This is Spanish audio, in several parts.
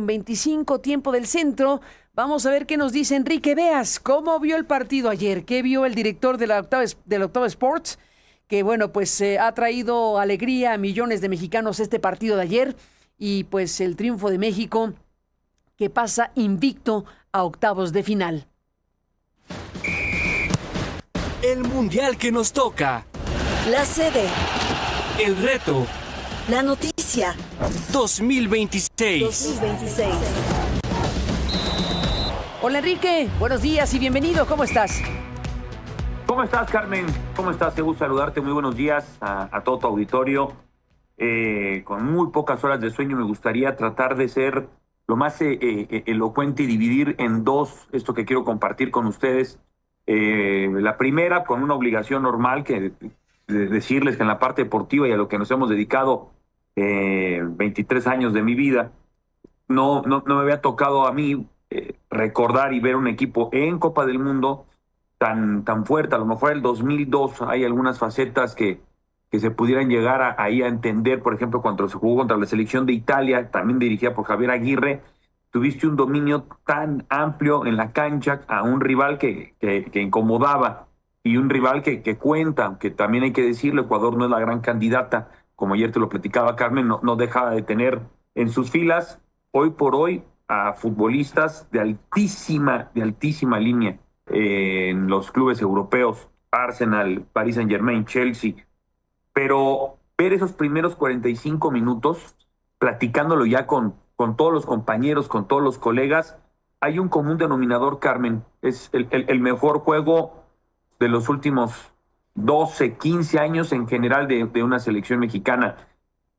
25 tiempo del centro. Vamos a ver qué nos dice Enrique Beas. ¿Cómo vio el partido ayer? ¿Qué vio el director de la Octava Sports? Que bueno, pues ha traído alegría a millones de mexicanos este partido de ayer y pues el triunfo de México que pasa invicto a octavos de final. El mundial que nos toca. La sede. El reto. La noticia. 2026. Hola Enrique, buenos días y bienvenido. ¿Cómo estás? ¿Cómo estás, Carmen? ¿Cómo estás? Te gusta saludarte. Muy buenos días a todo tu auditorio. Con muy pocas horas de sueño me gustaría tratar de ser lo más elocuente y dividir en dos esto que quiero compartir con ustedes. La primera, con una obligación normal de decirles que en la parte deportiva y a lo que nos hemos dedicado 23 años de mi vida, no me había tocado a mí recordar y ver un equipo en Copa del Mundo tan fuerte. A lo mejor el 2002 hay algunas facetas que se pudieran llegar ahí a entender. Por ejemplo, cuando se jugó contra la selección de Italia, también dirigida por Javier Aguirre, tuviste un dominio tan amplio en la cancha a un rival que incomodaba y un rival que cuenta, que también hay que decirlo, Ecuador no es la gran candidata, como ayer te lo platicaba Carmen, no deja de tener en sus filas hoy por hoy a futbolistas de altísima línea en los clubes europeos, Arsenal, Paris Saint-Germain, Chelsea. Pero ver esos primeros 45 minutos, platicándolo ya con todos los compañeros, con todos los colegas, hay un común denominador, Carmen. Es el mejor juego de los últimos 12, 15 años en general de una selección mexicana.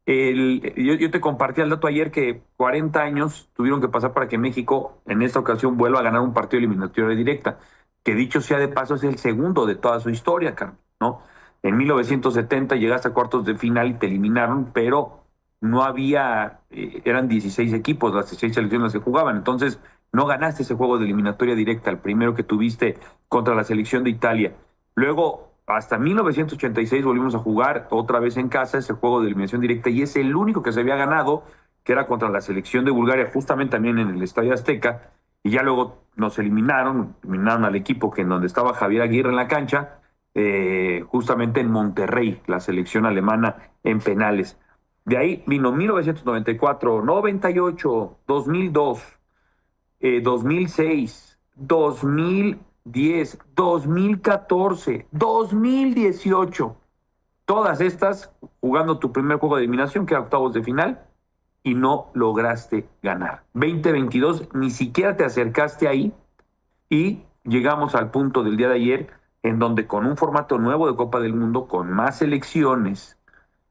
Yo te compartí el dato ayer que 40 años tuvieron que pasar para que México en esta ocasión vuelva a ganar un partido eliminatorio directa, que dicho sea de paso es el segundo de toda su historia, Carmen, ¿no? En 1970 llegaste a cuartos de final y te eliminaron, pero no había, eran 16 equipos, las 16 selecciones que jugaban, entonces no ganaste ese juego de eliminatoria directa, el primero que tuviste contra la selección de Italia. Luego, hasta 1986 volvimos a jugar otra vez en casa ese juego de eliminación directa y es el único que se había ganado, que era contra la selección de Bulgaria, justamente también en el Estadio Azteca, y ya luego nos eliminaron al equipo que en donde estaba Javier Aguirre en la cancha, justamente en Monterrey, la selección alemana en penales. De ahí vino 1994, 98, 2002, 2006, 2010, 2014, 2018. Todas estas jugando tu primer juego de eliminación, que era octavos de final, y no lograste ganar. 2022 ni siquiera te acercaste ahí y llegamos al punto del día de ayer en donde con un formato nuevo de Copa del Mundo, con más selecciones,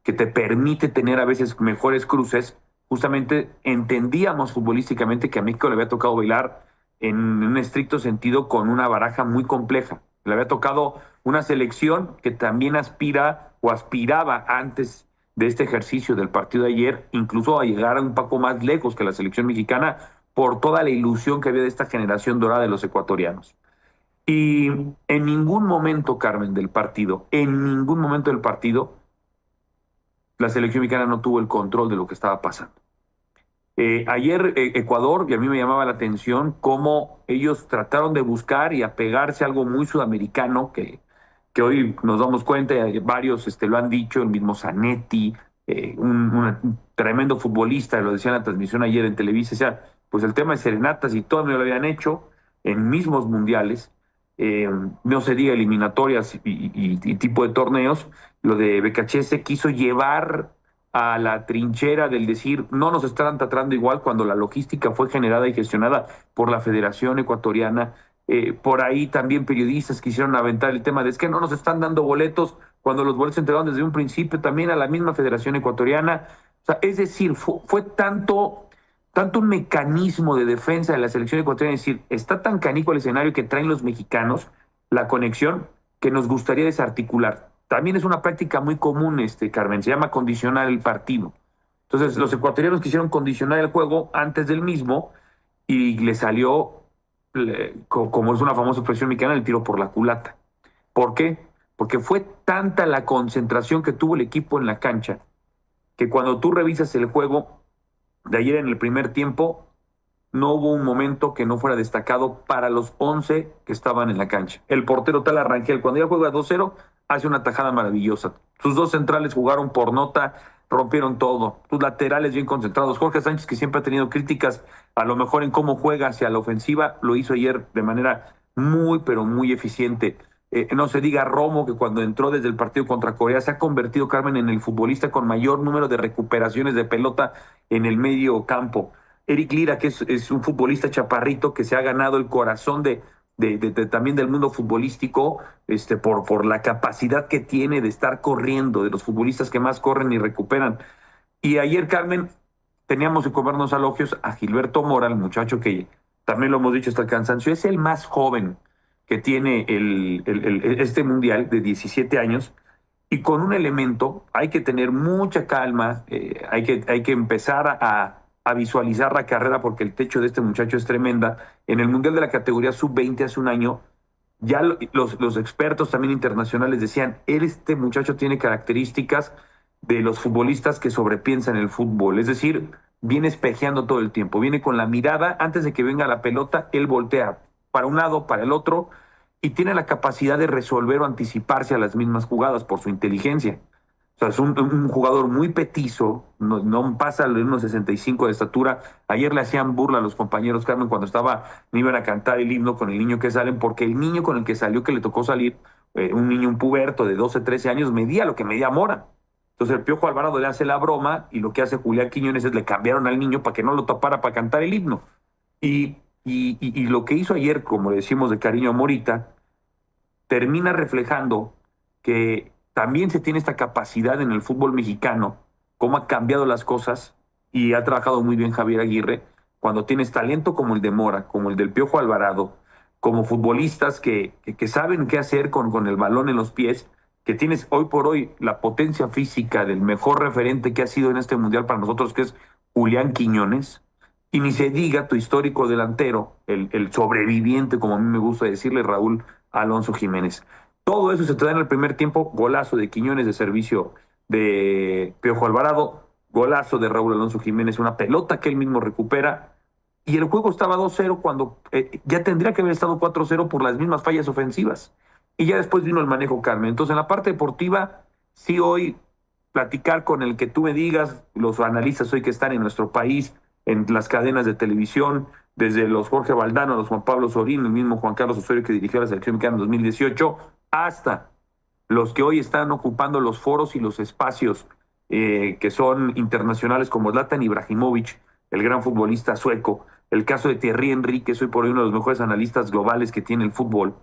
que te permite tener a veces mejores cruces, justamente entendíamos futbolísticamente que a México le había tocado bailar en un estricto sentido con una baraja muy compleja. Le había tocado una selección que también aspira o aspiraba antes de este ejercicio del partido de ayer, incluso a llegar un poco más lejos que la selección mexicana por toda la ilusión que había de esta generación dorada de los ecuatorianos. Y en ningún momento, Carmen, en ningún momento del partido, la selección mexicana no tuvo el control de lo que estaba pasando. Ayer Ecuador, y a mí me llamaba la atención cómo ellos trataron de buscar y apegarse a algo muy sudamericano que hoy nos damos cuenta, varios lo han dicho, el mismo Zanetti, un tremendo futbolista, lo decía en la transmisión ayer en Televisa, o sea, pues el tema de serenatas y todo me lo habían hecho en mismos mundiales, no se diga eliminatorias y tipo de torneos. Lo de Becachese quiso llevar a la trinchera del decir no nos están tratando igual cuando la logística fue generada y gestionada por la Federación Ecuatoriana. Por ahí también periodistas quisieron aventar el tema de es que no nos están dando boletos cuando los boletos se entregaron desde un principio también a la misma Federación Ecuatoriana. O sea, es decir, fue tanto un mecanismo de defensa de la selección ecuatoriana, es decir, está tan canijo el escenario que traen los mexicanos, la conexión, que nos gustaría desarticular. También es una práctica muy común, Carmen, se llama condicionar el partido. Entonces, los ecuatorianos quisieron condicionar el juego antes del mismo y le salió, como es una famosa expresión mexicana, el tiro por la culata. ¿Por qué? Porque fue tanta la concentración que tuvo el equipo en la cancha que cuando tú revisas el juego de ayer en el primer tiempo, no hubo un momento que no fuera destacado para los 11 que estaban en la cancha. El portero Tala Rangel, cuando ya juega 2-0, hace una tajada maravillosa. Sus dos centrales jugaron por nota, rompieron todo. Sus laterales bien concentrados. Jorge Sánchez, que siempre ha tenido críticas a lo mejor en cómo juega hacia la ofensiva, lo hizo ayer de manera muy, pero muy eficiente. No se diga Romo, que cuando entró desde el partido contra Corea se ha convertido, Carmen, en el futbolista con mayor número de recuperaciones de pelota en el medio campo. Eric Lira, que es un futbolista chaparrito que se ha ganado el corazón también del mundo futbolístico, por la capacidad que tiene de estar corriendo, de los futbolistas que más corren y recuperan. Y ayer, Carmen, teníamos que comernos elogios a Gilberto Mora, el muchacho que también lo hemos dicho hasta el cansancio, es el más joven que tiene este mundial de 17 años, y con un elemento, hay que tener mucha calma, hay que empezar a visualizar la carrera, porque el techo de este muchacho es tremenda. En el mundial de la categoría sub-20 hace un año, ya los expertos también internacionales decían, este muchacho tiene características de los futbolistas que sobrepiensan el fútbol, es decir, viene espejeando todo el tiempo, viene con la mirada, antes de que venga la pelota, él voltea para un lado, para el otro, y tiene la capacidad de resolver o anticiparse a las mismas jugadas por su inteligencia. O sea, es un jugador muy petizo, no pasa de unos 65 de estatura. Ayer le hacían burla a los compañeros, Carmen, cuando me iban a cantar el himno con el niño que salen, porque el niño con el que salió, que le tocó salir, un puberto de 12, 13 años, medía lo que medía Mora. Entonces el Piojo Alvarado le hace la broma, y lo que hace Julián Quiñones es le cambiaron al niño para que no lo tapara para cantar el himno. Y lo que hizo ayer, como le decimos de cariño a Morita, termina reflejando que también se tiene esta capacidad en el fútbol mexicano, cómo ha cambiado las cosas, y ha trabajado muy bien Javier Aguirre, cuando tienes talento como el de Mora, como el del Piojo Alvarado, como futbolistas que saben qué hacer con el balón en los pies, que tienes hoy por hoy la potencia física del mejor referente que ha sido en este mundial para nosotros, que es Julián Quiñones, y ni se diga tu histórico delantero, el sobreviviente, como a mí me gusta decirle, Raúl Alonso Jiménez. Todo eso se te da en el primer tiempo, golazo de Quiñones de servicio de Piojo Alvarado, golazo de Raúl Alonso Jiménez, una pelota que él mismo recupera, y el juego estaba 2-0 cuando ya tendría que haber estado 4-0 por las mismas fallas ofensivas. Y ya después vino el manejo, Carmen. Entonces, en la parte deportiva, sí, hoy platicar con el que tú me digas, los analistas hoy que están en nuestro país, en las cadenas de televisión, desde los Jorge Valdano, los Juan Pablo Sorín, el mismo Juan Carlos Osorio que dirigió la selección mexicana en 2018, hasta los que hoy están ocupando los foros y los espacios que son internacionales, como Zlatan Ibrahimovic, el gran futbolista sueco, el caso de Thierry Henry, que es hoy por hoy uno de los mejores analistas globales que tiene el fútbol,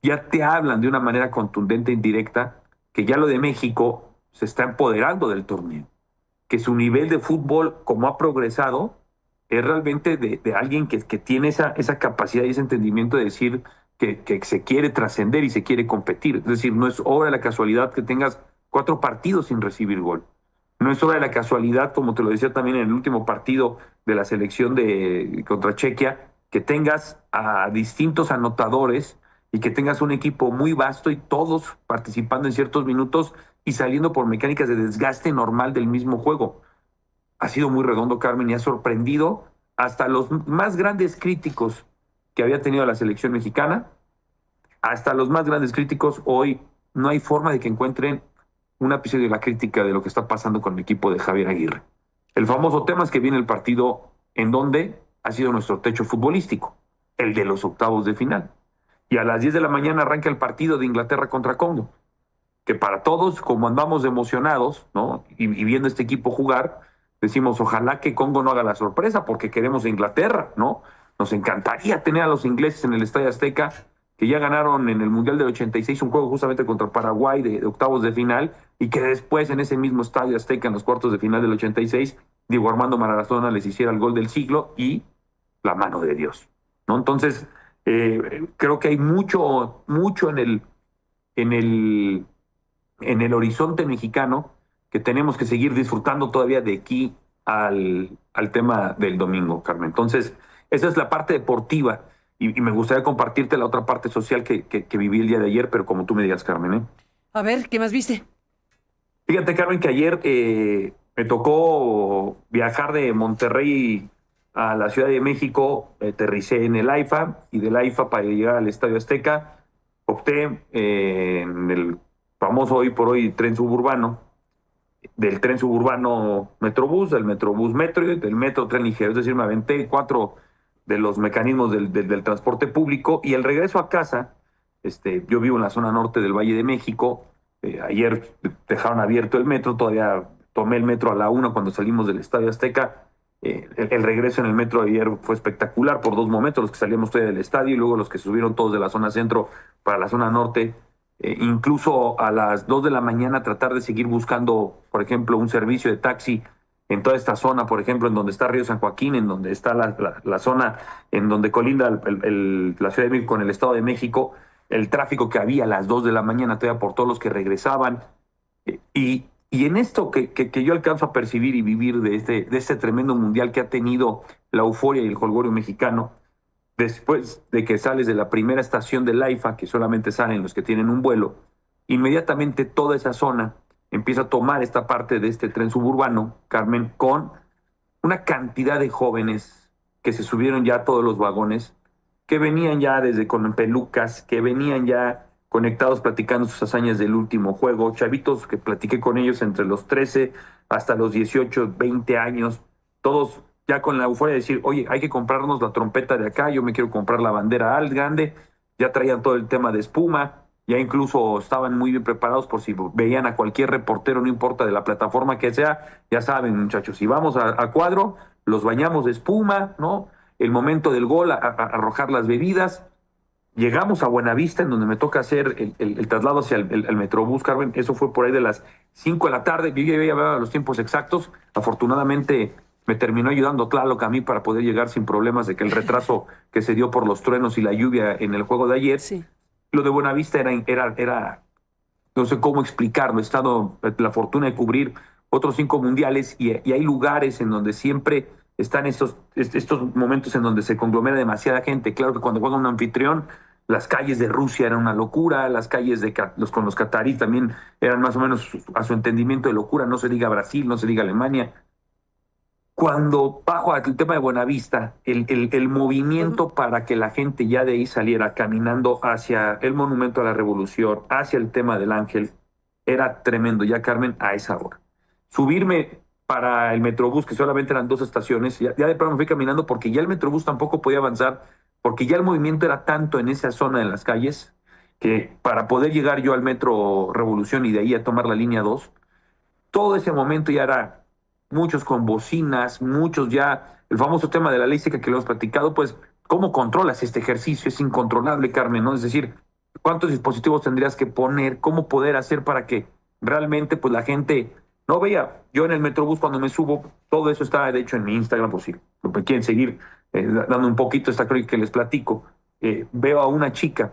ya te hablan de una manera contundente e indirecta que ya lo de México se está empoderando del torneo, que su nivel de fútbol, como ha progresado, es realmente de alguien que tiene esa capacidad y ese entendimiento de decir que se quiere trascender y se quiere competir. Es decir, no es obra de la casualidad que tengas 4 partidos sin recibir gol. No es obra de la casualidad, como te lo decía también en el último partido de la selección contra Chequia, que tengas a distintos anotadores y que tengas un equipo muy vasto y todos participando en ciertos minutos y saliendo por mecánicas de desgaste normal del mismo juego. Ha sido muy redondo, Carmen, y ha sorprendido hasta los más grandes críticos que había tenido la selección mexicana, hasta los más grandes críticos. Hoy no hay forma de que encuentren un ápice de la crítica de lo que está pasando con el equipo de Javier Aguirre. El famoso tema es que viene el partido en donde ha sido nuestro techo futbolístico, el de los octavos de final. Y a las 10 de la mañana arranca el partido de Inglaterra contra Congo, que para todos, como andamos emocionados, ¿no? y viendo este equipo jugar, decimos, ojalá que Congo no haga la sorpresa, porque queremos a Inglaterra, ¿no? Nos encantaría tener a los ingleses en el Estadio Azteca, que ya ganaron en el Mundial del 86 un juego justamente contra Paraguay de octavos de final, y que después en ese mismo Estadio Azteca, en los cuartos de final del 86, Diego Armando Maradona les hiciera el gol del siglo y la mano de Dios, ¿no? Entonces, creo que hay mucho en el horizonte mexicano que tenemos que seguir disfrutando todavía de aquí al tema del domingo, Carmen. Entonces, esa es la parte deportiva, y me gustaría compartirte la otra parte social que viví el día de ayer, pero como tú me digas, Carmen. A ver, ¿qué más viste? Fíjate, Carmen, que ayer me tocó viajar de Monterrey a la Ciudad de México, aterricé en el AIFA, y del AIFA para llegar al Estadio Azteca opté en el famoso hoy por hoy tren suburbano, del tren suburbano Metrobús, del Metrobús Metro y del Metro Tren Ligero. Es decir, me aventé 4 de los mecanismos del transporte público, y el regreso a casa, yo vivo en la zona norte del Valle de México. Ayer dejaron abierto el metro, todavía tomé el metro a la 1 cuando salimos del Estadio Azteca. El regreso en el metro ayer fue espectacular por 2 momentos, los que salíamos todavía del estadio y luego los que subieron todos de la zona centro para la zona norte. Incluso a las 2 de la mañana tratar de seguir buscando, por ejemplo, un servicio de taxi en toda esta zona, por ejemplo, en donde está Río San Joaquín, en donde está la zona en donde colinda la Ciudad de México con el Estado de México, el tráfico que había a las 2 de la mañana todavía por todos los que regresaban. Y en esto que yo alcanzo a percibir y vivir de este tremendo mundial que ha tenido la euforia y el jolgorio mexicano, después de que sales de la primera estación del AIFA, que solamente salen los que tienen un vuelo, inmediatamente toda esa zona empieza a tomar esta parte de este tren suburbano, Carmen, con una cantidad de jóvenes que se subieron ya a todos los vagones, que venían ya desde con pelucas, que venían ya conectados platicando sus hazañas del último juego, chavitos que platiqué con ellos entre los 13 hasta los 18, 20 años, todos ya con la euforia de decir, oye, hay que comprarnos la trompeta de acá, yo me quiero comprar la bandera al grande, ya traían todo el tema de espuma, ya incluso estaban muy bien preparados por si veían a cualquier reportero, no importa de la plataforma que sea, ya saben, muchachos, si vamos a cuadro, los bañamos de espuma, ¿no? El momento del gol, a arrojar las bebidas. Llegamos a Buenavista, en donde me toca hacer el traslado hacia el Metrobús, Carmen. Eso fue por ahí de las 5 de la tarde. Yo ya había los tiempos exactos. Afortunadamente me terminó ayudando Tlaloc a mí para poder llegar sin problemas de que el retraso que se dio por los truenos y la lluvia en el juego de ayer. Sí. Lo de Buenavista era no sé cómo explicarlo. He estado la fortuna de cubrir otros 5 mundiales y hay lugares en donde siempre están estos momentos en donde se conglomera demasiada gente. Claro que cuando juega un anfitrión, las calles de Rusia eran una locura, las calles con los cataríes también eran más o menos a su entendimiento de locura, no se diga Brasil, no se diga Alemania. Cuando bajo al tema de Buenavista, el movimiento para que la gente ya de ahí saliera caminando hacia el Monumento a la Revolución, hacia el tema del Ángel, era tremendo ya, Carmen, a esa hora. Subirme para el Metrobús, que solamente eran 2 estaciones, ya de pronto me fui caminando porque ya el Metrobús tampoco podía avanzar, porque ya el movimiento era tanto en esa zona de las calles, que para poder llegar yo al Metro Revolución y de ahí a tomar la línea 2, todo ese momento ya era muchos con bocinas, muchos ya, el famoso tema de la ley seca que lo hemos platicado, pues, ¿cómo controlas este ejercicio? Es incontrolable, Carmen, ¿no? Es decir, ¿cuántos dispositivos tendrías que poner? ¿Cómo poder hacer para que realmente, pues, la gente no veía? Yo en el Metrobús cuando me subo, todo eso está de hecho en mi Instagram, por si me quieren seguir dando un poquito esta crónica que les platico. Veo a una chica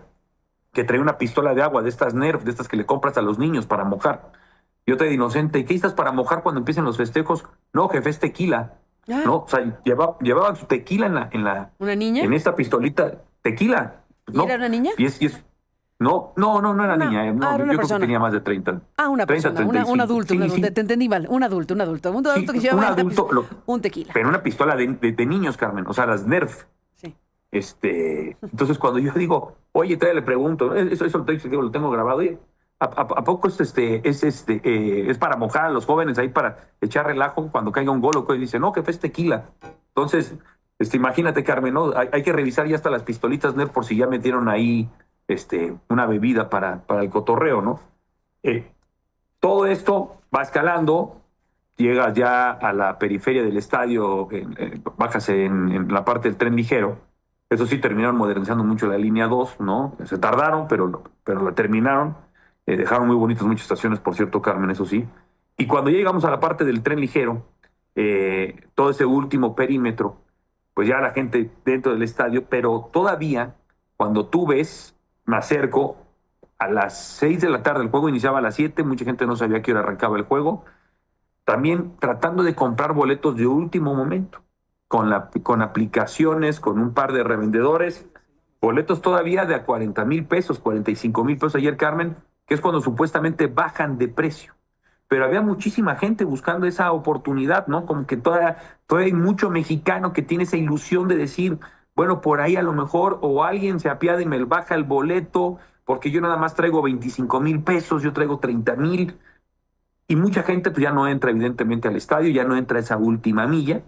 que trae una pistola de agua de estas Nerf, de estas que le compras a los niños para mojar. Yo te de inocente, ¿y qué estás para mojar cuando empiecen los festejos? No, jefe, es tequila. Ah. No, o sea, llevaban su tequila en la ¿Una niña? en esta pistolita, tequila. ¿Y ¿no? era una niña? Y es no era niña, no, era una yo creo persona. que tenía más de 30. Una 30, persona, un 35. adulto, Sí, sí. te entendí mal, un adulto Sí, que lleva un adulto, un tequila. pero una pistola de niños, Carmen, o sea, las Nerf. Sí. Entonces cuando yo digo, oye, todavía le pregunto, eso lo tengo grabado, oye, ¿a poco es para mojar a los jóvenes ahí para echar relajo cuando caiga un gol? O dice, no, que es tequila. Entonces, imagínate, Carmen, ¿no? Hay que revisar ya hasta las pistolitas Nerf por si ya metieron ahí una bebida para el cotorreo, ¿no? Todo esto va escalando, llegas ya a la periferia del estadio, bajas en la parte del tren ligero. Eso sí, terminaron modernizando mucho la línea 2, ¿no? Se tardaron, pero la terminaron. Dejaron muy bonitas muchas estaciones, por cierto, Carmen, eso sí. Y cuando llegamos a la parte del tren ligero, todo ese último perímetro, pues ya la gente dentro del estadio, pero todavía, cuando tú ves, me acerco, a las 6 de la tarde, el juego iniciaba a las 7, mucha gente no sabía a qué hora arrancaba el juego, también tratando de comprar boletos de último momento, con aplicaciones, con un par de revendedores, boletos todavía de a 40,000 pesos, 45,000 pesos ayer, Carmen, que es cuando supuestamente bajan de precio. pero había muchísima gente buscando esa oportunidad, ¿no? Como que todavía hay mucho mexicano que tiene esa ilusión de decir, bueno, por ahí a lo mejor, o alguien se apiade y me baja el boleto, porque yo nada más traigo 25,000 pesos, yo traigo 30,000, y mucha gente pues ya no entra evidentemente al estadio, ya no entra esa última milla,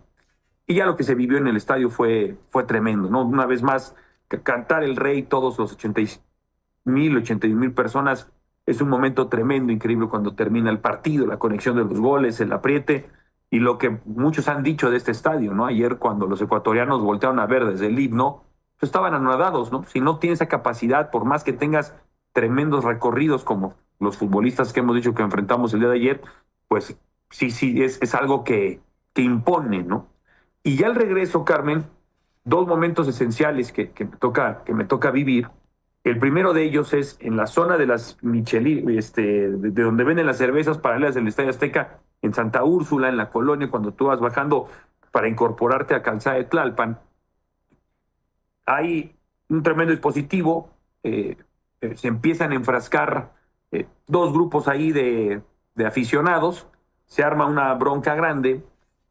y ya lo que se vivió en el estadio fue tremendo, ¿no? Una vez más, cantar el rey, todos los 81,000 personas, es un momento tremendo, increíble cuando termina el partido, la conexión de los goles, el apriete, y lo que muchos han dicho de este estadio, ¿no? Ayer cuando los ecuatorianos voltearon a ver desde el himno, pues estaban anonadados, ¿no? Si no tienes esa capacidad, por más que tengas tremendos recorridos como los futbolistas que hemos dicho que enfrentamos el día de ayer, pues sí, es algo que impone, ¿no? Y ya al regreso, Carmen, dos momentos esenciales que me toca vivir. El primero de ellos es en la zona de las Michelin, de donde venden las cervezas paralelas del Estadio Azteca, en Santa Úrsula, en la colonia, cuando tú vas bajando para incorporarte a Calzada de Tlalpan. Hay un tremendo dispositivo, se empiezan a enfrascar dos grupos ahí de aficionados, se arma una bronca grande,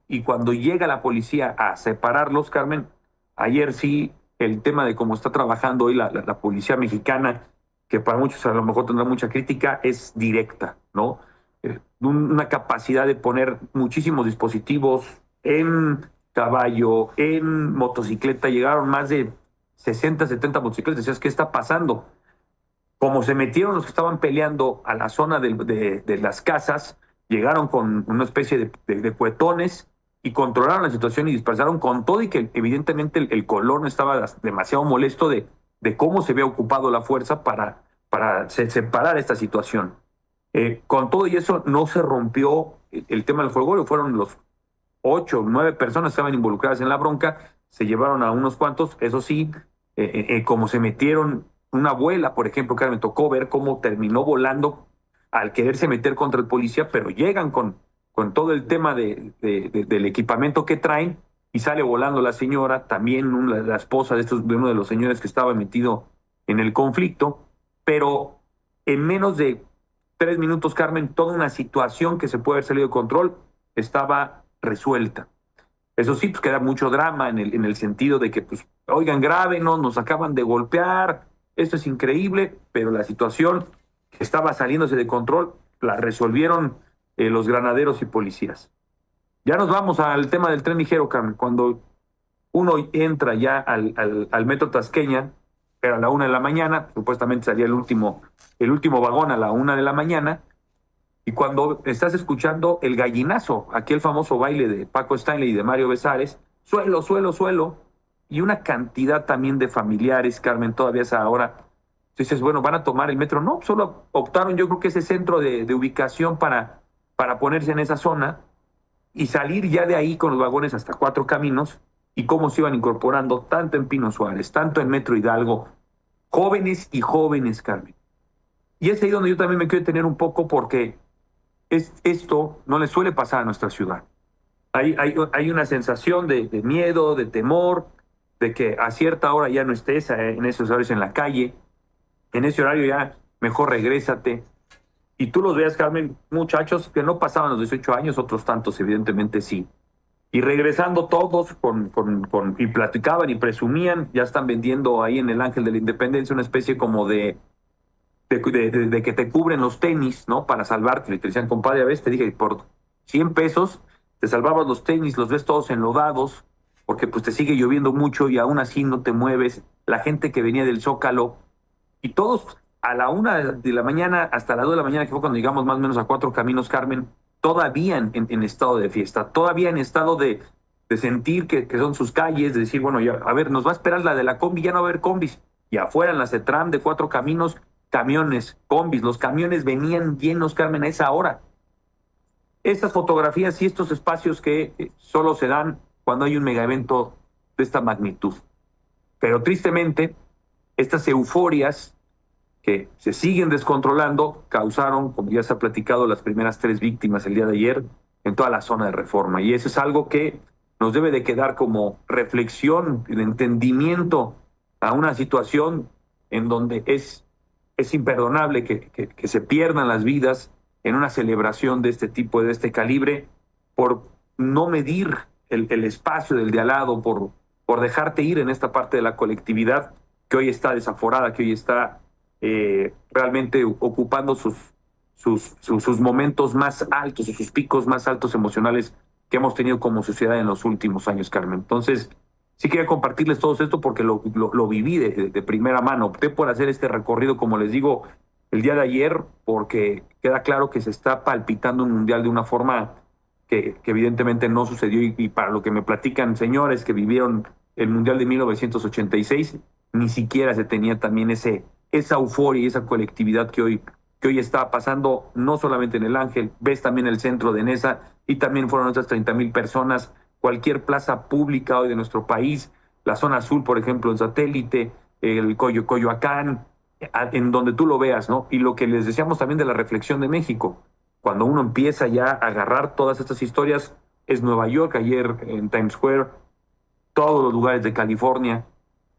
y cuando llega la policía a separarlos, Carmen, ayer sí, el tema de cómo está trabajando hoy la policía mexicana, que para muchos a lo mejor tendrá mucha crítica, es directa, ¿no? Una capacidad de poner muchísimos dispositivos en caballo, en motocicleta, llegaron más de 60, 70 motocicletas. Decías, ¿qué está pasando? Como se metieron los que estaban peleando a la zona de las casas, llegaron con una especie de cuetones y controlaron la situación y dispersaron con todo, y que evidentemente el colono estaba demasiado molesto de cómo se había ocupado la fuerza para separar esta situación. Con todo y eso no se rompió el tema del fuego, fueron los 8 o 9 personas que estaban involucradas en la bronca, se llevaron a unos cuantos, eso sí, como se metieron, una abuela, por ejemplo, que me tocó ver cómo terminó volando al quererse meter contra el policía, pero llegan con todo el tema del equipamiento que traen, y sale volando la señora, también la esposa de uno de los señores que estaba metido en el conflicto, pero en menos de 3 minutos, Carmen, toda una situación que se puede haber salido de control estaba resuelta. Eso sí, pues queda mucho drama en el sentido de que, pues, oigan, grábenos, nos acaban de golpear, esto es increíble, pero la situación que estaba saliéndose de control la resolvieron los granaderos y policías. Ya nos vamos al tema del tren ligero, Carmen. Cuando uno entra ya al metro Tasqueña, era a la 1 de la mañana, supuestamente salía el último vagón a la 1 de la mañana, y cuando estás escuchando el gallinazo, aquel famoso baile de Paco Stanley y de Mario Besares, suelo, suelo, suelo, y una cantidad también de familiares, Carmen, todavía es ahora. Dices, bueno, ¿van a tomar el metro? No, solo optaron, yo creo que ese centro de ubicación para ponerse en esa zona y salir ya de ahí con los vagones hasta 4 Caminos, y cómo se iban incorporando tanto en Pino Suárez, tanto en Metro Hidalgo, jóvenes y jóvenes, Carmen. Y es ahí donde yo también me quiero detener un poco, porque esto no le suele pasar a nuestra ciudad. Hay una sensación de miedo, de temor, de que a cierta hora ya no estés en esos horarios en la calle, en ese horario ya mejor regrésate. Y tú los veas, Carmen, muchachos que no pasaban los 18 años, otros tantos evidentemente sí. Y regresando todos y platicaban y presumían, ya están vendiendo ahí en el Ángel de la Independencia una especie como de que te cubren los tenis, ¿no? Para salvarte. Y te decían, compadre, a veces te dije, por 100 pesos te salvabas los tenis, los ves todos enlodados, porque pues te sigue lloviendo mucho y aún así no te mueves. La gente que venía del Zócalo, y todos a la 1 de la mañana hasta las 2 de la mañana, que fue cuando llegamos más o menos a 4 Caminos, Carmen, todavía en estado de fiesta, todavía en estado de sentir que son sus calles, de decir, bueno, ya, a ver, nos va a esperar la de la combi, ya no va a haber combis. Y afuera en la CETRAM de 4 Caminos, camiones, combis, los camiones venían llenos, Carmen, a esa hora. Estas fotografías y estos espacios que solo se dan cuando hay un megaevento de esta magnitud. Pero tristemente, estas euforias que se siguen descontrolando causaron, como ya se ha platicado, las primeras 3 víctimas el día de ayer en toda la zona de Reforma. Y eso es algo que nos debe de quedar como reflexión, el entendimiento a una situación en donde es imperdonable que se pierdan las vidas en una celebración de este tipo, de este calibre, por no medir el espacio del de al lado, por dejarte ir en esta parte de la colectividad que hoy está desaforada, que hoy está realmente ocupando sus momentos más altos, sus picos más altos emocionales que hemos tenido como sociedad en los últimos años, Carmen. Entonces, sí quería compartirles todo esto porque lo viví de primera mano. Opté por hacer este recorrido, como les digo, el día de ayer, porque queda claro que se está palpitando un mundial de una forma que evidentemente no sucedió, y para lo que me platican señores que vivieron el mundial de 1986, ni siquiera se tenía también esa euforia y esa colectividad que hoy está pasando, no solamente en el Ángel, ves también el centro de Nesa, y también fueron otras 30,000 personas, cualquier plaza pública hoy de nuestro país, la zona azul, por ejemplo, el Satélite, el Coyoacán, en donde tú lo veas, ¿no? Y lo que les decíamos también de la reflexión de México, cuando uno empieza ya a agarrar todas estas historias, es Nueva York, ayer en Times Square, todos los lugares de California,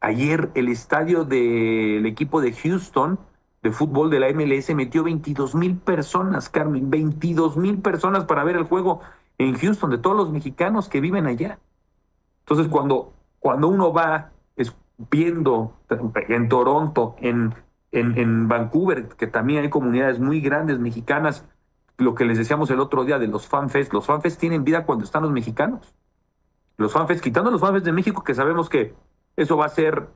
ayer el estadio del equipo de Houston, de fútbol de la MLS, metió 22,000 personas, Carmen, 22,000 personas para ver el juego en Houston, de todos los mexicanos que viven allá. Entonces, cuando uno va viendo en Toronto, en Vancouver, que también hay comunidades muy grandes mexicanas, lo que les decíamos el otro día de los fanfest tienen vida cuando están los mexicanos. Los fanfest, quitando los fanfest de México, que sabemos que eso va a ser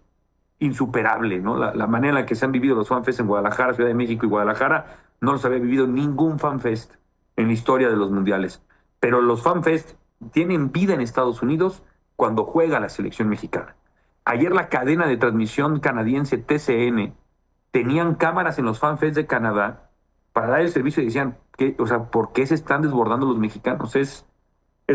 insuperable, ¿no? La manera en la que se han vivido los fanfest en Guadalajara, Ciudad de México y Guadalajara, no los había vivido ningún fanfest en la historia de los mundiales. Pero los fanfest tienen vida en Estados Unidos cuando juega la selección mexicana. Ayer la cadena de transmisión canadiense TCN tenían cámaras en los fanfest de Canadá para dar el servicio y decían, ¿por qué se están desbordando los mexicanos? Es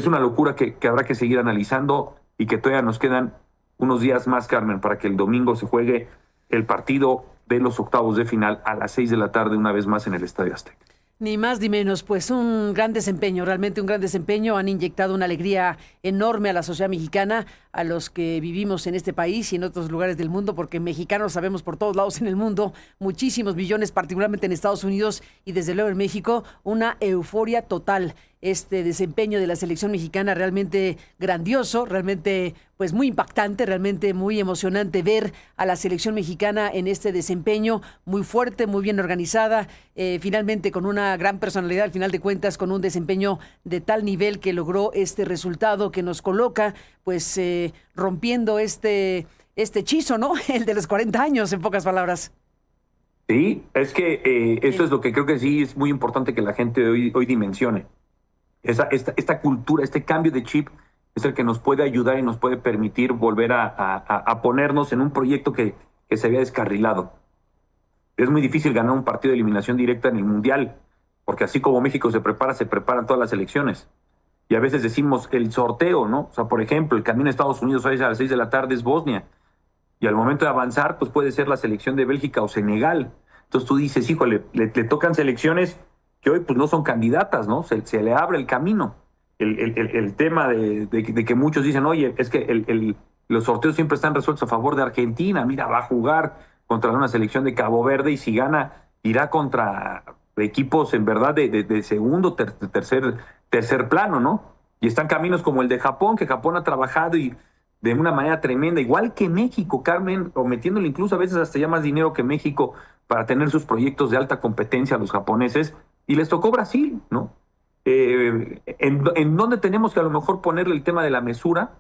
una locura que habrá que seguir analizando, y que todavía nos quedan unos días más, Carmen, para que el domingo se juegue el partido de los octavos de final a las 6 de la tarde, una vez más en el Estadio Azteca. Ni más ni menos, pues un gran desempeño, realmente un gran desempeño. Han inyectado una alegría enorme a la sociedad mexicana, a los que vivimos en este país y en otros lugares del mundo, porque mexicanos sabemos por todos lados en el mundo, muchísimos millones, particularmente en Estados Unidos y desde luego en México, una euforia total. Este desempeño de la selección mexicana realmente grandioso, realmente pues muy impactante, realmente muy emocionante ver a la selección mexicana en este desempeño muy fuerte, muy bien organizada, finalmente con una gran personalidad, al final de cuentas con un desempeño de tal nivel que logró este resultado que nos coloca pues rompiendo este hechizo, ¿no? El de los 40 años, en pocas palabras. Sí, es que eso es lo que creo que sí es muy importante que la gente hoy dimensione. Esta cultura, este cambio de chip es el que nos puede ayudar y nos puede permitir volver a ponernos en un proyecto que se había descarrilado. Es muy difícil ganar un partido de eliminación directa en el Mundial, porque así como México se preparan todas las elecciones. Y a veces decimos el sorteo, ¿no? O sea, por ejemplo, el camino a Estados Unidos hoy a las 6 de la tarde es Bosnia. Y al momento de avanzar, pues puede ser la selección de Bélgica o Senegal. Entonces tú dices, híjole, le tocan selecciones que hoy pues no son candidatas, ¿no? Se le abre el camino. El tema de que muchos dicen, oye, es que los sorteos siempre están resueltos a favor de Argentina. Mira, va a jugar contra una selección de Cabo Verde y si gana, irá contra equipos en verdad de segundo, tercer plano, ¿no? Y están caminos como el de Japón, que Japón ha trabajado y de una manera tremenda, igual que México, Carmen, o metiéndole incluso a veces hasta ya más dinero que México para tener sus proyectos de alta competencia a los japoneses. Y les tocó Brasil, ¿no? En donde tenemos que a lo mejor ponerle el tema de la mesura,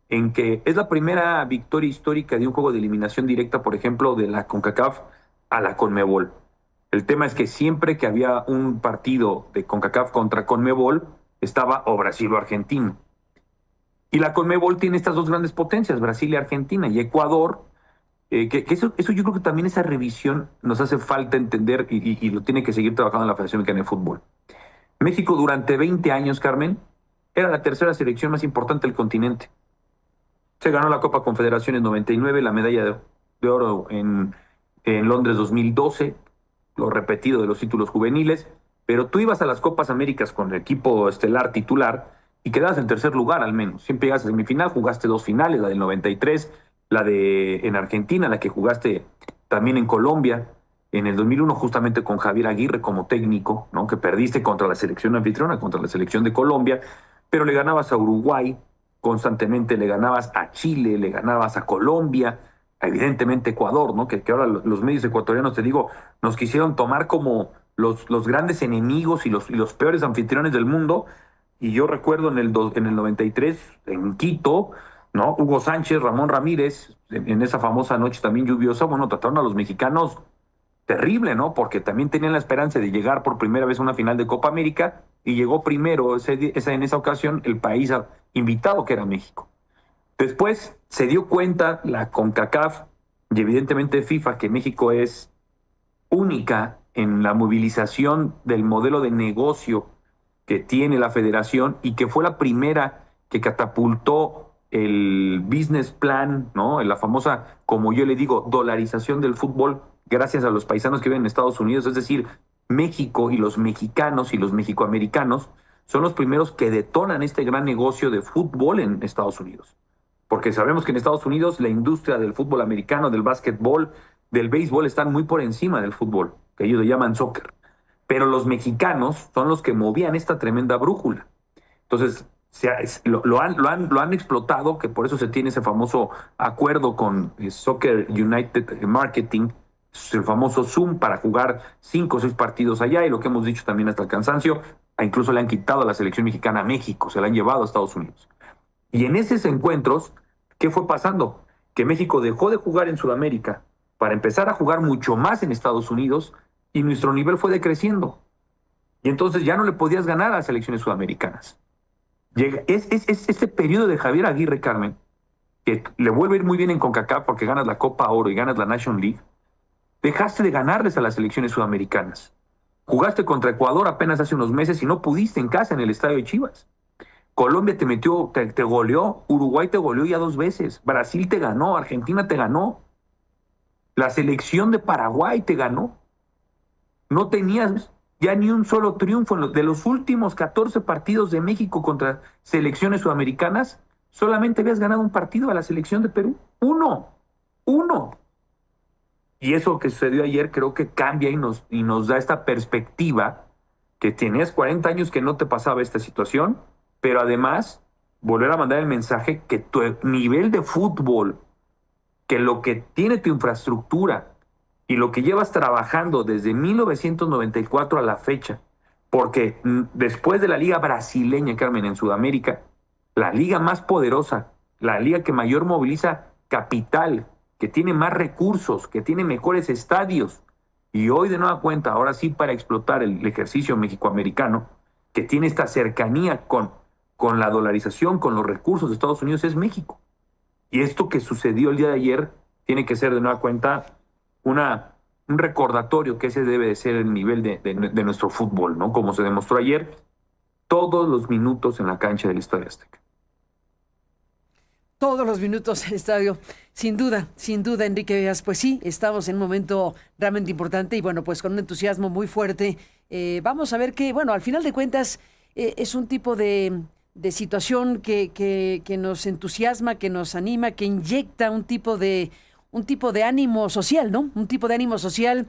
en que es la primera victoria histórica de un juego de eliminación directa, por ejemplo, de la CONCACAF a la CONMEBOL. El tema es que siempre que había un partido de CONCACAF contra CONMEBOL, estaba o Brasil o Argentina. Y la CONMEBOL tiene estas dos grandes potencias, Brasil y Argentina, y Ecuador. Que eso yo creo que también esa revisión nos hace falta entender y lo tiene que seguir trabajando la Federación Mexicana de Fútbol. México durante 20 años, Carmen, era la tercera selección más importante del continente. Se ganó la Copa Confederaciones 99, la medalla de oro en Londres 2012, lo repetido de los títulos juveniles, pero tú ibas a las Copas Américas con el equipo estelar titular y quedabas en tercer lugar al menos. Siempre llegas a semifinal, jugaste 2 finales, la del 93, la de en Argentina, la que jugaste también en Colombia, en el 2001 justamente con Javier Aguirre como técnico, ¿no? Que perdiste contra la selección anfitriona, contra la selección de Colombia, pero le ganabas a Uruguay constantemente, le ganabas a Chile, le ganabas a Colombia, evidentemente Ecuador, ¿no? Que ahora los medios ecuatorianos, te digo, nos quisieron tomar como los grandes enemigos y los peores anfitriones del mundo. Y yo recuerdo en el 93, en Quito, ¿no? Hugo Sánchez, Ramón Ramírez, en esa famosa noche también lluviosa, bueno, trataron a los mexicanos terrible, ¿no? Porque también tenían la esperanza de llegar por primera vez a una final de Copa América y llegó primero en esa ocasión el país invitado, que era México. Después se dio cuenta la CONCACAF y evidentemente FIFA que México es única en la movilización del modelo de negocio que tiene la federación y que fue la primera que catapultó el business plan, ¿no? La famosa, como yo le digo, dolarización del fútbol gracias a los paisanos que viven en Estados Unidos, es decir, México y los mexicanos y los mexicoamericanos son los primeros que detonan este gran negocio de fútbol en Estados Unidos. Porque sabemos que en Estados Unidos la industria del fútbol americano, del básquetbol, del béisbol están muy por encima del fútbol, que ellos le llaman soccer. Pero los mexicanos son los que movían esta tremenda brújula. Entonces, lo han explotado, que por eso se tiene ese famoso acuerdo con Soccer United Marketing, el famoso Zoom, para jugar 5 o 6 partidos allá, y lo que hemos dicho también hasta el cansancio, incluso le han quitado a la selección mexicana a México, se la han llevado a Estados Unidos. Y en esos encuentros, ¿qué fue pasando? Que México dejó de jugar en Sudamérica para empezar a jugar mucho más en Estados Unidos, y nuestro nivel fue decreciendo. Y entonces ya no le podías ganar a las selecciones sudamericanas. Es este periodo de Javier Aguirre, Carmen, que le vuelve a ir muy bien en CONCACAF porque ganas la Copa Oro y ganas la Nation League. Dejaste de ganarles a las selecciones sudamericanas. Jugaste contra Ecuador apenas hace unos meses y no pudiste en casa en el estadio de Chivas. Colombia te metió, te goleó, Uruguay te goleó ya 2 veces, Brasil te ganó, Argentina te ganó, la selección de Paraguay te ganó. No tenías ya ni un solo triunfo de los últimos 14 partidos de México contra selecciones sudamericanas. Solamente habías ganado un partido a la selección de Perú. Uno. Y eso que sucedió ayer creo que cambia y nos da esta perspectiva que tenías 40 años que no te pasaba esta situación, pero además volver a mandar el mensaje que tu nivel de fútbol, que lo que tiene tu infraestructura y lo que llevas trabajando desde 1994 a la fecha, porque después de la liga brasileña, Carmen, en Sudamérica, la liga más poderosa, la liga que mayor moviliza capital, que tiene más recursos, que tiene mejores estadios, y hoy de nueva cuenta, ahora sí para explotar el ejercicio mexicoamericano, que tiene esta cercanía con la dolarización, con los recursos de Estados Unidos, es México. Y esto que sucedió el día de ayer tiene que ser de nueva cuenta un recordatorio que ese debe de ser el nivel de nuestro fútbol, ¿no? Como se demostró ayer, todos los minutos en la cancha del Estadio Azteca. Todos los minutos en el estadio, sin duda, Enrique Veas. Pues sí, estamos en un momento realmente importante y bueno, pues con un entusiasmo muy fuerte. Vamos a ver que, bueno, al final de cuentas es un tipo de situación que nos entusiasma, que nos anima, que inyecta un tipo de ánimo social, ¿no? Un tipo de ánimo social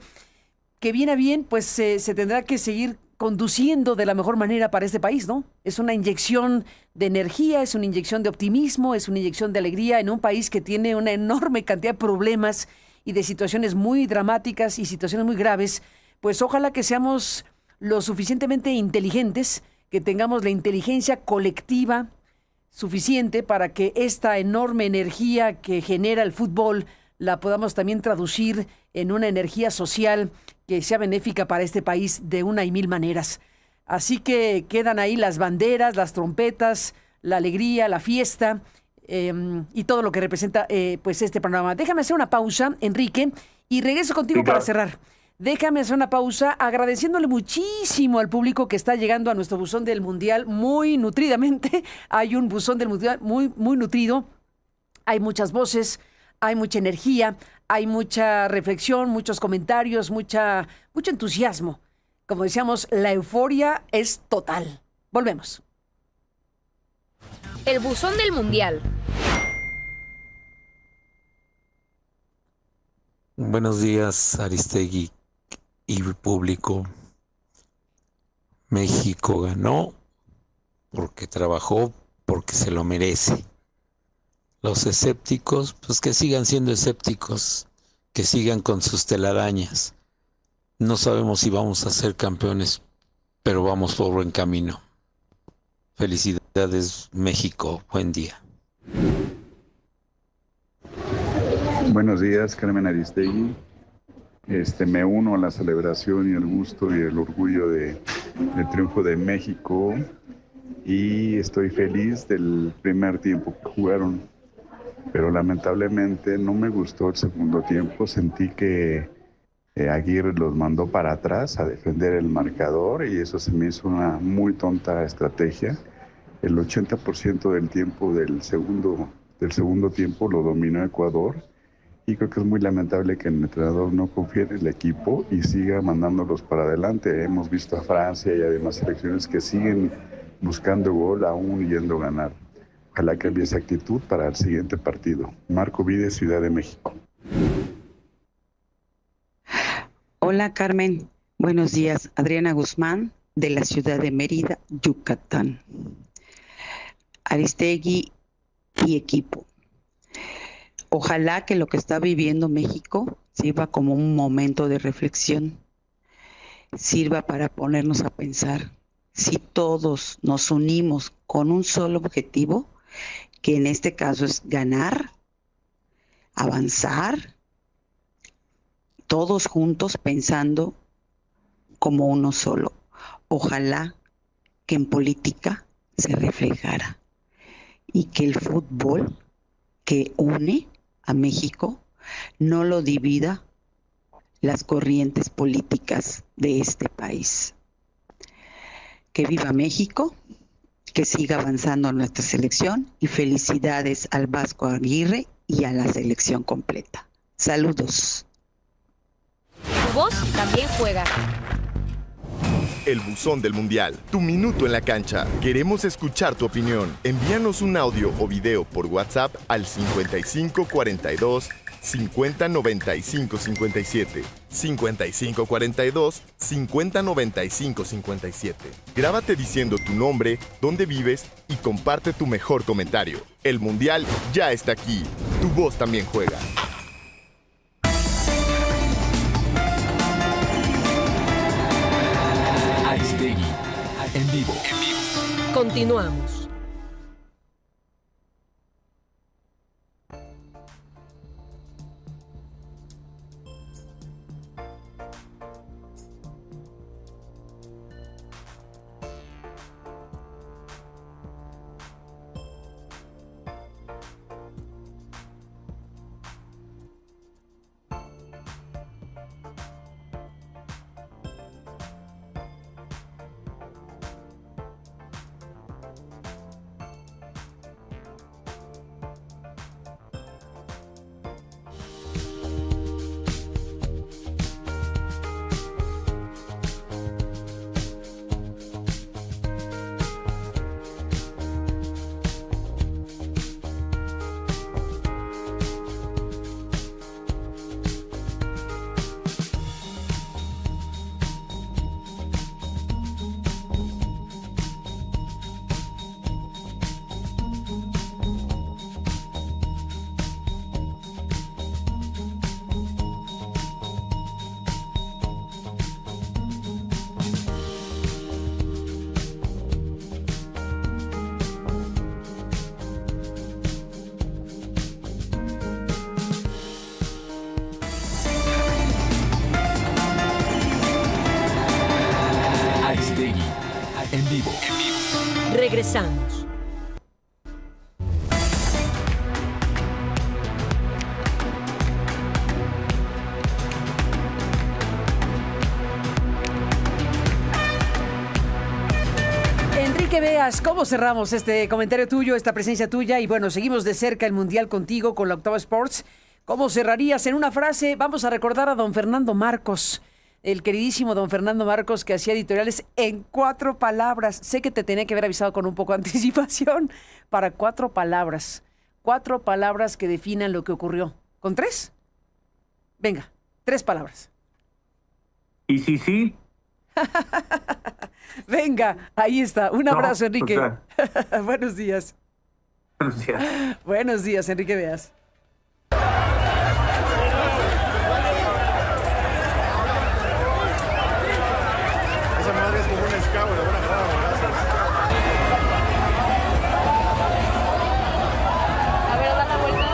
que bien a bien, pues se tendrá que seguir conduciendo de la mejor manera para este país, ¿no? Es una inyección de energía, es una inyección de optimismo, es una inyección de alegría en un país que tiene una enorme cantidad de problemas y de situaciones muy dramáticas y situaciones muy graves. Pues ojalá que seamos lo suficientemente inteligentes, que tengamos la inteligencia colectiva suficiente para que esta enorme energía que genera el fútbol la podamos también traducir en una energía social que sea benéfica para este país de una y mil maneras. Así que quedan ahí las banderas, las trompetas, la alegría, la fiesta y todo lo que representa pues este panorama. Déjame hacer una pausa, Enrique, y regreso contigo Sí, claro. para cerrar. Déjame hacer una pausa agradeciéndole muchísimo al público que está llegando a nuestro buzón del Mundial muy nutridamente. Hay un buzón del Mundial muy nutrido. Hay muchas voces, hay mucha energía, hay mucha reflexión, muchos comentarios, mucho entusiasmo. Como decíamos, la euforia es total. Volvemos. El buzón del Mundial. Buenos días, Aristegui. y público. México ganó porque trabajó, porque se lo merece. Los escépticos, pues que sigan siendo escépticos, que sigan con sus telarañas. No sabemos si vamos a ser campeones, pero vamos por buen camino. Felicidades, México. Buen día. Buenos días, Carmen Aristegui. Me uno a la celebración y el gusto y el orgullo del triunfo de México, y estoy feliz del primer tiempo que jugaron, pero lamentablemente no me gustó el segundo tiempo. Sentí que Aguirre los mandó para atrás a defender el marcador, y eso se me hizo una muy tonta estrategia. El 80% del tiempo del segundo tiempo lo dominó Ecuador, y creo que es muy lamentable que el entrenador no confíe en el equipo y siga mandándolos para adelante. Hemos visto a Francia y a demás selecciones que siguen buscando gol aún yendo a ganar. Ojalá cambie esa actitud para el siguiente partido. Marco Vides, Ciudad de México. Hola Carmen, buenos días. Adriana Guzmán, de la ciudad de Mérida, Yucatán. Aristegui y equipo. Ojalá que lo que está viviendo México sirva como un momento de reflexión, sirva para ponernos a pensar si todos nos unimos con un solo objetivo, que en este caso es ganar, avanzar, todos juntos pensando como uno solo. Ojalá que en política se reflejara y que el fútbol que une a México no lo divida las corrientes políticas de este país. Que viva México, que siga avanzando nuestra selección, y felicidades al Vasco Aguirre y a la selección completa. Saludos. Tu voz también juega. El buzón del mundial, tu minuto en la cancha. Queremos escuchar tu opinión. Envíanos un audio o video por WhatsApp al 55 42 50 95 57. 55 42 50 95 57. Grábate diciendo tu nombre, dónde vives y comparte tu mejor comentario. El mundial ya está aquí. Tu voz también juega. Aristegui, en vivo. Continuamos. Aristegui, en vivo. Regresamos. Enrique Veas, ¿cómo cerramos este comentario tuyo, esta presencia tuya? Y bueno, seguimos de cerca el Mundial contigo con la Octava Sports. ¿Cómo cerrarías en una frase? Vamos a recordar a don Fernando Marcos, el queridísimo don Fernando Marcos, que hacía editoriales en 4 palabras. Sé que te tenía que haber avisado con un poco de anticipación para 4 palabras. 4 palabras que definan lo que ocurrió. ¿Con 3? Venga, 3 palabras. Y sí, Venga, ahí está. Un abrazo, Enrique. o Buenos días. buenos días. Buenos días, Enrique Veas. Esa madre es como un escabo de buena grada, gracias. A ver, da la vuelta.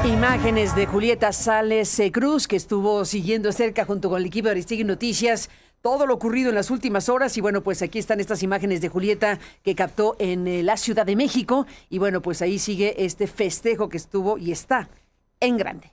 Imágenes de Julieta Sales Cruz, que estuvo siguiendo cerca junto con el equipo de Aristegui Noticias todo lo ocurrido en las últimas horas. Y bueno, pues aquí están estas imágenes de Julieta que captó en la Ciudad de México. Y bueno, pues ahí sigue este festejo que estuvo y está en grande.